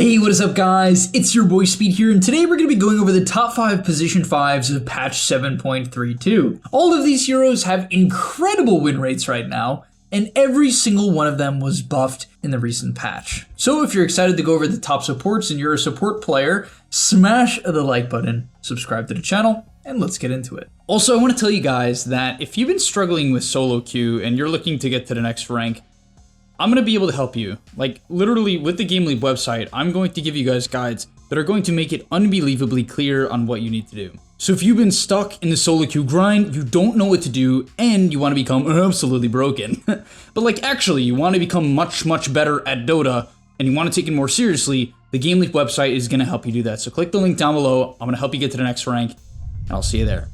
Hey, what is up guys? It's your boy Speed here, and today we're going to be going over the top 5 position 5s of patch 7.32. All of these heroes have incredible win rates right now, and every single one of them was buffed in the recent patch. So if you're excited to go over the top supports and you're a support player, smash the like button, subscribe to the channel, and let's get into it. Also, I want to tell you guys that if you've been struggling with solo queue and you're looking to get to the next rank, I'm going to be able to help you. Like, literally, with the gameleap website, I'm going to give you guys guides that are going to make it unbelievably clear on what you need to do. So if you've been stuck in the solo queue grind, you don't know what to do, and you want to become absolutely broken, but like actually you want to become much better at Dota, and you want to take it more seriously, the gameleap website is going to help you do that. So click the link down below. I'm going to help you get to the next rank, and I'll see you there.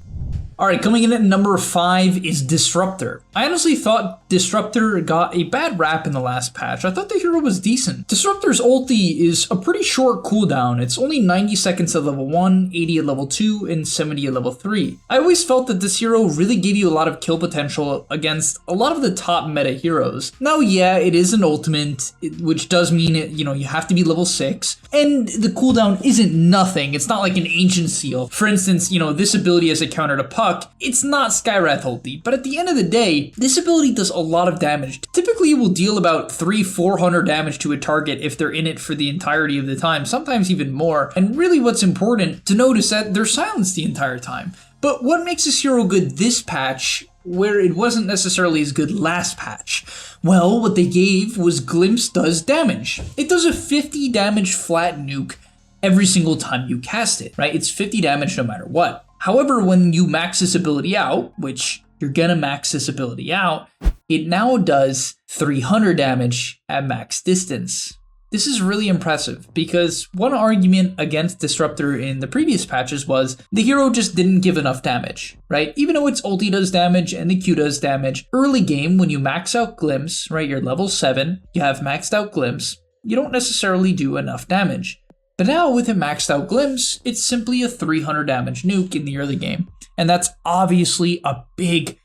Alright, coming in at number 5 is Disruptor. I honestly thought Disruptor got a bad rap in the last patch. I thought the hero was decent. Disruptor's ulti is a pretty short cooldown. It's only 90 seconds at level 1, 80 at level 2, and 70 at level 3. I always felt that this hero really gave you a lot of kill potential against a lot of the top meta heroes. Now, yeah, it is an ultimate, which does mean you have to be level 6, and the cooldown isn't nothing. It's not like an Ancient Seal. For instance, this ability as a counter to Puck, it's not Skywrath ulti, but at the end of the day, this ability does a lot of damage. Typically, it will deal about 300-400 damage to a target if they're in it for the entirety of the time, sometimes even more. And really what's important to note is that they're silenced the entire time. But what makes this hero good this patch, where it wasn't necessarily as good last patch? Well, what they gave was Glimpse does damage. It does a 50 damage flat nuke every single time you cast it, right? It's 50 damage no matter what. However, when you max this ability out, which you're gonna max this ability out, it now does 300 damage at max distance. This is really impressive because one argument against Disruptor in the previous patches was the hero just didn't give enough damage, right? Even though its ulti does damage and the Q does damage, early game when you max out Glimpse, right, you're level 7, you have maxed out Glimpse, you don't necessarily do enough damage. But now with a maxed out Glimpse, it's simply a 300 damage nuke in the early game. And that's obviously a big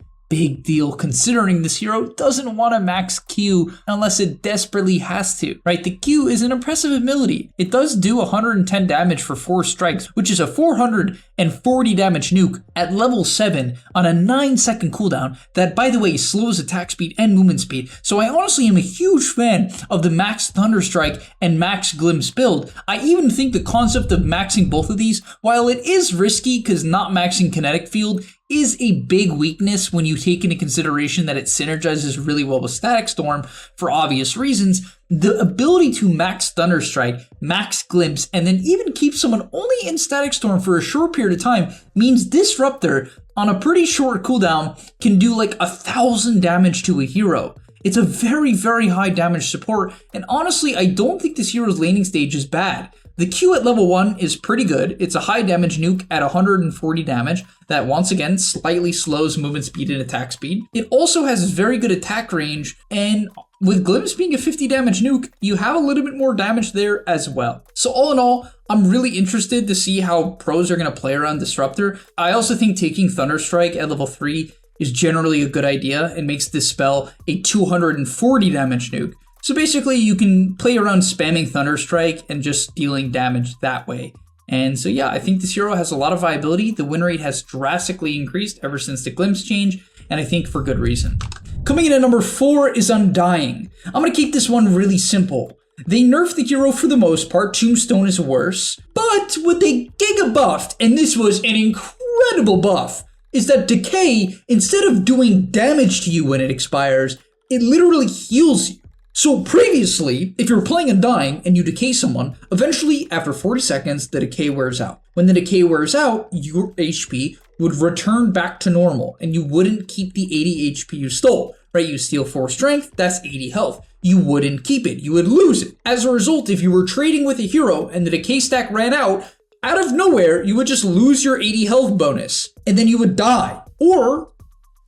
deal considering this hero doesn't want to max Q unless it desperately has to, right? The Q is an impressive ability. It does do 110 damage for 4 strikes, which is a 440 damage nuke at level 7 on a 9-second cooldown that, by the way, slows attack speed and movement speed. So I honestly am a huge fan of the max Thunderstrike and max Glimpse build. I even think the concept of maxing both of these, while it is risky because not maxing kinetic field is a big weakness when you take into consideration that it synergizes really well with Static Storm for obvious reasons, the ability to max Thunderstrike, max Glimpse, and then even keep someone only in Static Storm for a short period of time means Disruptor on a pretty short cooldown can do like 1,000 damage to a hero. It's a very high damage support, and honestly, I don't think this hero's laning stage is bad. The Q at level 1 is pretty good. It's a high damage nuke at 140 damage that once again slightly slows movement speed and attack speed. It also has very good attack range, and with Glimpse being a 50 damage nuke, you have a little bit more damage there as well. So all in all, I'm really interested to see how pros are going to play around Disruptor. I also think taking Thunderstrike at level 3 is generally a good idea and makes this spell a 240 damage nuke. So basically, you can play around spamming Thunderstrike and just dealing damage that way. And so yeah, I think this hero has a lot of viability. The win rate has drastically increased ever since the Glimpse change, and I think for good reason. Coming in at number 4 is Undying. I'm going to keep this one really simple. They nerfed the hero for the most part, Tombstone is worse, but what they giga buffed, and this was an incredible buff, is that Decay, instead of doing damage to you when it expires, it literally heals you. So previously, if you were playing Undying and you decay someone, eventually after 40 seconds, the decay wears out. When the decay wears out, your HP would return back to normal and you wouldn't keep the 80 HP you stole, right? You steal 4 strength, that's 80 health. You wouldn't keep it, you would lose it. As a result, if you were trading with a hero and the decay stack ran out of nowhere, you would just lose your 80 health bonus and then you would die. Or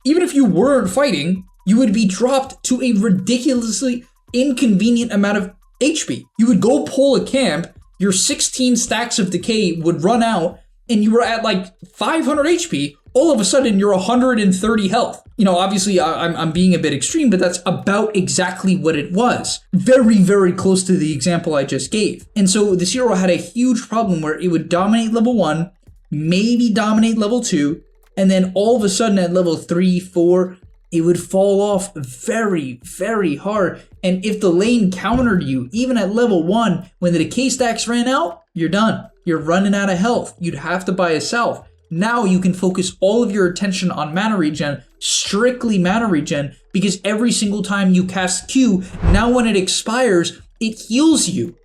even if you weren't fighting, you would be dropped to a ridiculously inconvenient amount of HP. You would go pull a camp, your 16 stacks of decay would run out, and you were at like 500 HP, all of a sudden you're 130 health. You know, obviously I'm being a bit extreme, but that's about exactly what it was. Very, very close to the example I just gave. And so this hero had a huge problem where it would dominate level 1, maybe dominate level 2, and then all of a sudden at level 3, 4, it would fall off very, very hard. And if the lane countered you, even at level 1, when the decay stacks ran out, you're done. You're running out of health. You'd have to buy a salve. Now you can focus all of your attention on mana regen, strictly mana regen, because every single time you cast Q, now when it expires, it heals you.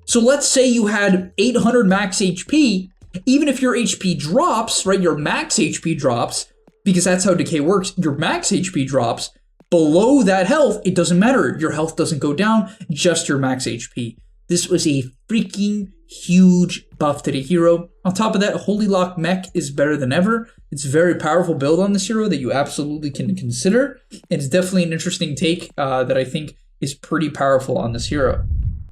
So let's say you had 800 max HP, even if your HP drops, right, your max HP drops, because that's how decay works, your max HP drops, below that health, it doesn't matter. Your health doesn't go down, just your max HP. This was a freaking huge buff to the hero. On top of that, Holy Lock Mech is better than ever. It's a very powerful build on this hero that you absolutely can consider. And it's definitely an interesting take that I think is pretty powerful on this hero.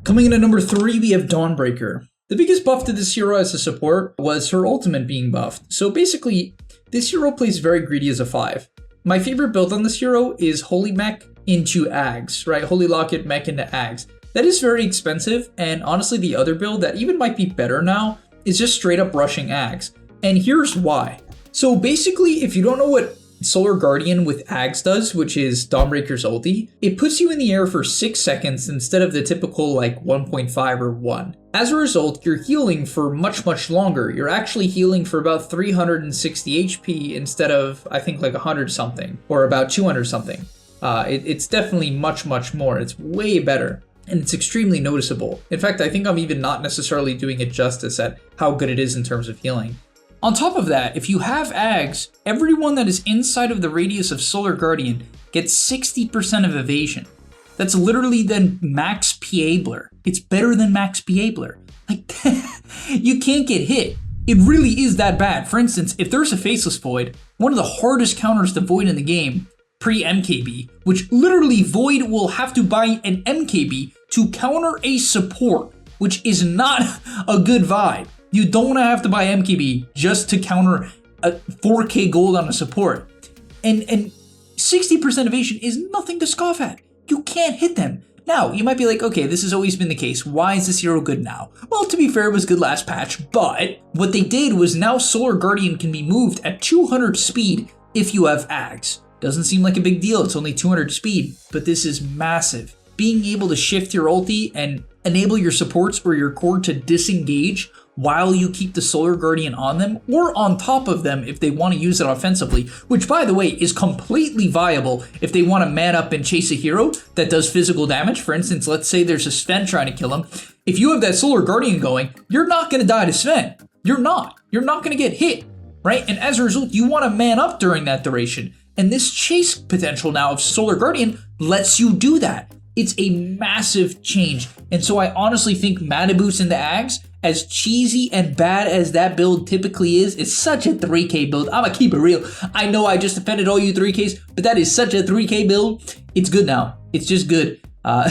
Coming in at number 3, we have Dawnbreaker. The biggest buff to this hero as a support was her ultimate being buffed. So basically, this hero plays very greedy as a 5. My favorite build on this hero is Holy Mech into Ags, right? Holy Locket Mech into Ags. That is very expensive, and honestly the other build that even might be better now is just straight up rushing Ags. And here's why. So basically, if you don't know what Solar Guardian with Ags does, which is Dawnbreaker's ulti, it puts you in the air for 6 seconds instead of the typical like 1.5 or 1. As a result, you're healing for much, much longer. You're actually healing for about 360 HP instead of, I think, like 100 something, or about 200 something. It's definitely much, much more. It's way better. And it's extremely noticeable. In fact, I think I'm even not necessarily doing it justice at how good it is in terms of healing. On top of that, if you have Ags, everyone that is inside of the radius of Solar Guardian gets 60% of evasion. That's literally then max P-abler. It's better than max P-abler. Like, you can't get hit. It really is that bad. For instance, if there's a Faceless Void, one of the hardest counters to Void in the game, pre-MKB, which literally Void will have to buy an MKB to counter a support, which is not a good vibe. You don't want to have to buy MKB just to counter a 4k gold on a support. And 60% evasion is nothing to scoff at. You can't hit them. Now, you might be like, okay, this has always been the case. Why is this hero good now? Well, to be fair, it was good last patch, but what they did was now Solar Guardian can be moved at 200 speed if you have Ags. Doesn't seem like a big deal, it's only 200 speed, but this is massive. Being able to shift your ulti and enable your supports or your core to disengage while you keep the Solar Guardian on them or on top of them if they want to use it offensively, which by the way is completely viable if they want to man up and chase a hero that does physical damage. For instance, let's say there's a Sven trying to kill him. If you have that Solar Guardian going, you're not going to die to Sven. You're not going to get hit, right? And as a result, you want to man up during that duration. And this chase potential now of Solar Guardian lets you do that. It's a massive change. And so I honestly think Mana Boost into Ags, as cheesy and bad as that build typically is such a 3k build. I'm gonna keep it real. I know I just offended all you 3ks, but that is such a 3k build. It's good now. It's just good. Yeah,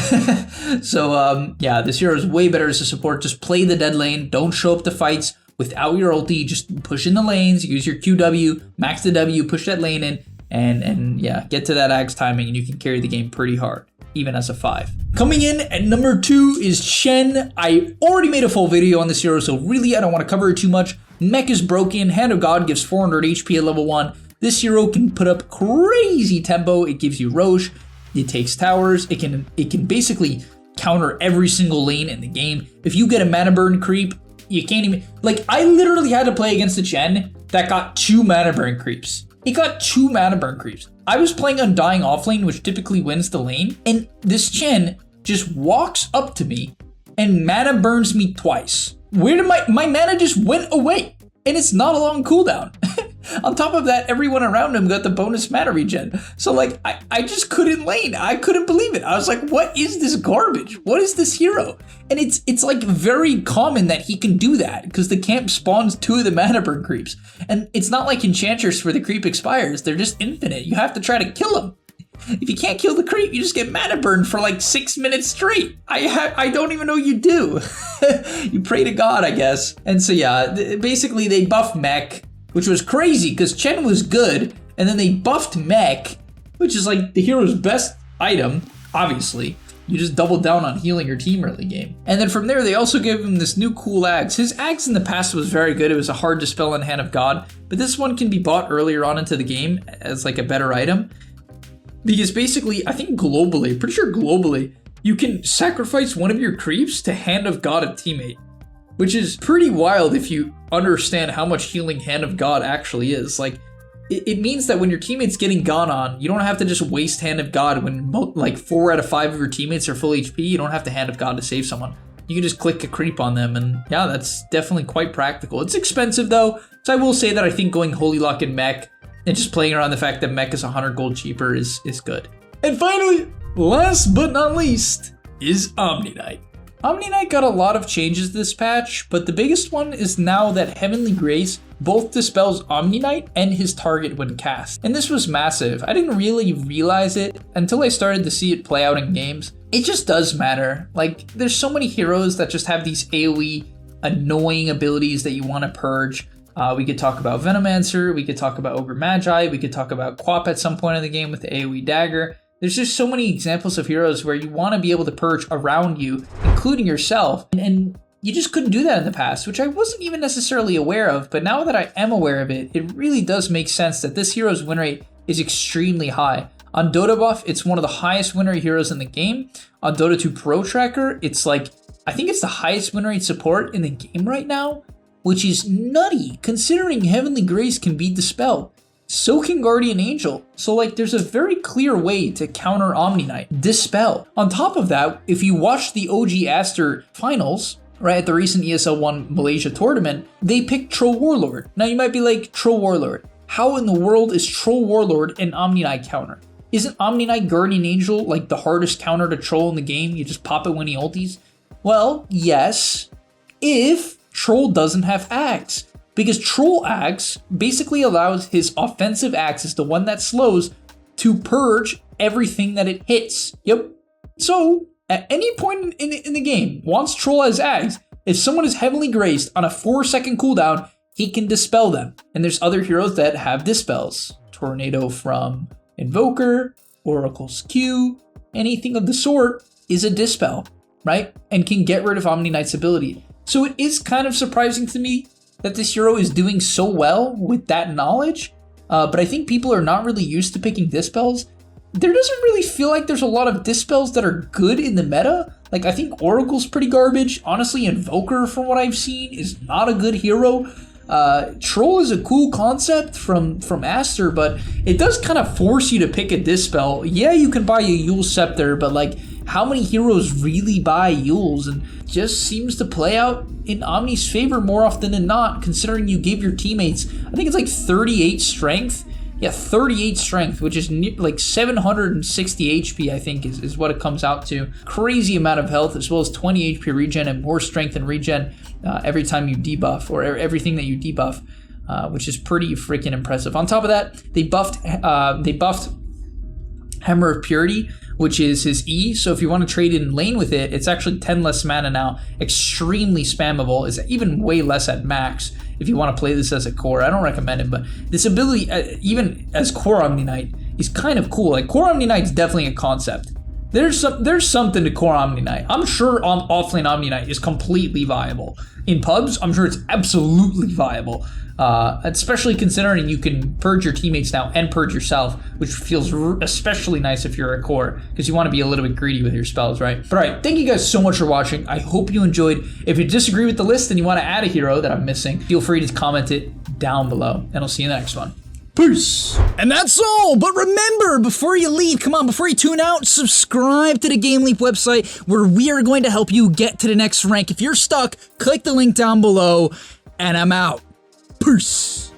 this hero is way better as a support. Just play the dead lane. Don't show up to fights without your ulti. Just push in the lanes, use your QW, max the W, push that lane in, and yeah, get to that Ags timing, and you can carry the game pretty hard, even as a 5. Coming in at number 2 is Chen. I already made a full video on this hero, so really I don't want to cover it too much. Mech is broken, Hand of God gives 400 HP at level 1. This hero can put up crazy tempo. It gives you Roche, it takes towers, it can basically counter every single lane in the game. If you get a mana burn creep, you can't even, like, I literally had to play against a Chen that got 2 mana burn creeps. It got 2 mana burn creeps. I was playing Undying offlane, which typically wins the lane, and this Chen just walks up to me and mana burns me twice. Where did my mana just went away? And it's not a long cooldown. On top of that, everyone around him got the bonus mana regen. So like, I just couldn't lane. I couldn't believe it. I was like, what is this garbage? What is this hero? And it's like very common that he can do that because the camp spawns 2 of the mana burn creeps. And it's not like Enchantress where the creep expires. They're just infinite. You have to try to kill them. If you can't kill the creep, you just get mana burn for like 6 minutes straight. I don't even know what you do. You pray to God, I guess. And so yeah, basically they buff Mech. which was crazy because Chen was good, and then they buffed Mech, which is like the hero's best item, obviously. You just double down on healing your team early game. And then from there, they also gave him this new cool axe. His axe in the past was very good. It was a hard dispel on Hand of God, but this one can be bought earlier on into the game as like a better item. Because basically, I think globally, pretty sure globally, you can sacrifice one of your creeps to Hand of God a teammate, which is pretty wild if you understand how much healing Hand of God actually is. Like, it means that when your teammate's getting gone on, you don't have to just waste Hand of God when like 4 out of 5 of your teammates are full HP. You don't have to Hand of God to save someone. You can just click a creep on them, and yeah, that's definitely quite practical. It's expensive though, so I will say that I think going Holy Lock and Mech and just playing around the fact that Mech is 100 gold cheaper is good. And finally, last but not least, is Omniknight. Omniknight got a lot of changes this patch, but the biggest one is now that Heavenly Grace both dispels Omniknight and his target when cast. And this was massive. I didn't really realize it until I started to see it play out in games. It just does matter. Like, there's so many heroes that just have these AoE annoying abilities that you want to purge. We could talk about Venomancer, we could talk about Ogre Magi, we could talk about Quap at some point in the game with the AoE Dagger. There's just so many examples of heroes where you want to be able to purge around you, including yourself, and you just couldn't do that in the past, which I wasn't even necessarily aware of, but now that I am aware of it, it really does make sense that this hero's win rate is extremely high. On Dota buff, it's one of the highest win rate heroes in the game. On Dota 2 Pro Tracker, it's like, I think it's the highest win rate support in the game right now, which is nutty considering Heavenly Grace can be dispelled. So can Guardian Angel. So like there's a very clear way to counter Omniknight. Dispel. On top of that, if you watch the OG Aster finals, right, at the recent ESL 1 Malaysia tournament, they picked Troll Warlord. Now you might be like, Troll Warlord, how in the world is Troll Warlord an Omniknight counter? Isn't Omniknight Guardian Angel like the hardest counter to troll in the game? You just pop it when he ulties? Well, yes, if Troll doesn't have Axe. Because Troll Axe basically allows his offensive axis, the one that slows, to purge everything that it hits. Yep. So, at any point in the game, once Troll has Axe, if someone is heavily graced on a 4-second cooldown, he can dispel them. And there's other heroes that have dispels. Tornado from Invoker, Oracle's Q, anything of the sort is a dispel, right? And can get rid of Omniknight's ability. So it is kind of surprising to me that this hero is doing so well with that knowledge, but I think people are not really used to picking dispels. There doesn't really feel like there's a lot of dispels that are good in the meta. Like, I think Oracle's pretty garbage. Honestly, Invoker, from what I've seen, is not a good hero. Troll is a cool concept from Aster, but it does kind of force you to pick a dispel. Yeah, you can buy a Yule Scepter, but like, how many heroes really buy Yules? And just seems to play out in Omni's favor more often than not, considering you give your teammates, I think it's like 38 strength. Yeah, 38 strength, which is like 760 HP, I think is what it comes out to. Crazy amount of health, as well as 20 HP regen and more strength and regen every time you debuff, or everything that you debuff, which is pretty freaking impressive. On top of that, they buffed Hammer of Purity, which is his E. So if you want to trade in lane with it, it's actually 10 less mana now. Extremely spammable. It's even way less at max if you want to play this as a core. I don't recommend it, but this ability, even as core Omniknight, is kind of cool. Like, core Omniknight is definitely a concept. There's something to core Omniknight. I'm sure offlane Omniknight is completely viable. In pubs, I'm sure it's absolutely viable. Especially considering you can purge your teammates now and purge yourself, which feels especially nice if you're a core, because you want to be a little bit greedy with your spells, right? But alright, thank you guys so much for watching. I hope you enjoyed. If you disagree with the list and you want to add a hero that I'm missing, feel free to comment it down below, and I'll see you in the next one. Peace! And that's all, but remember, before you leave, come on, before you tune out, subscribe to the gameleap website, where we are going to help you get to the next rank. If you're stuck, click the link down below, and I'm out. Peace.